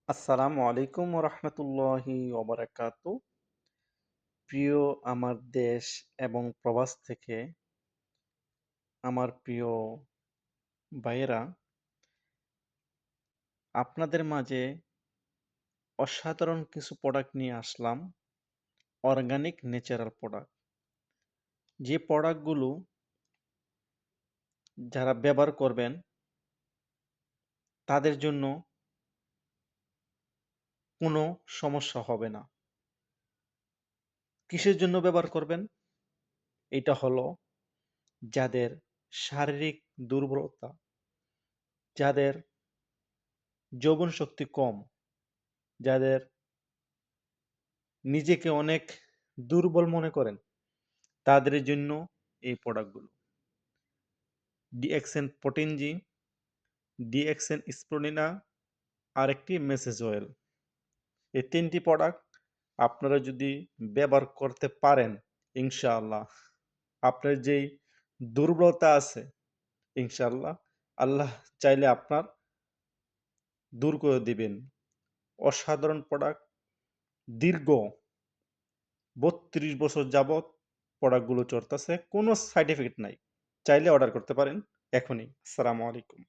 আসসালামু আলাইকুম রহমতুল্লাহি ওবারাকাতু। প্রিয় আমার দেশ এবং প্রবাস থেকে আমার প্রিয় ভাইয়েরা, আপনাদের মাঝে অসাধারণ কিছু প্রোডাক্ট নিয়ে আসলাম। অর্গানিক ন্যাচারাল প্রোডাক্ট, যে প্রোডাক্টগুলো যারা ব্যবহার করবেন তাদের জন্য কোনো সমস্যা হবে না। কিসের জন্য ব্যবহার করবেন? এটা হলো যাদের শারীরিক দুর্বলতা, যাদের যৌবন শক্তি কম, যাদের নিজেকে অনেক দুর্বল মনে করেন, তাদের জন্য এই প্রোডাক্টগুলো। ডিএক্সএন প্রোটিন জি, ডিএক্সএন স্প্রোলিনা, আর একটি মেসেজ অয়েল। এই তিনটি প্রোডাক্ট আপনারা যদি ব্যবহার করতে পারেন, ইনশাআল্লাহ আপনার যেই দুর্বলতা আছে, ইনশাআল্লাহ আল্লাহ চাইলে আপনার দূর করে দিবেন। অসাধারণ প্রোডাক্ট, দীর্ঘ ৩২ বছর যাবৎ প্রোডাক্টগুলো চলতেছে, কোনো সাইড এফেক্ট নাই। চাইলে অর্ডার করতে পারেন এখনই। আসসালামু আলাইকুম।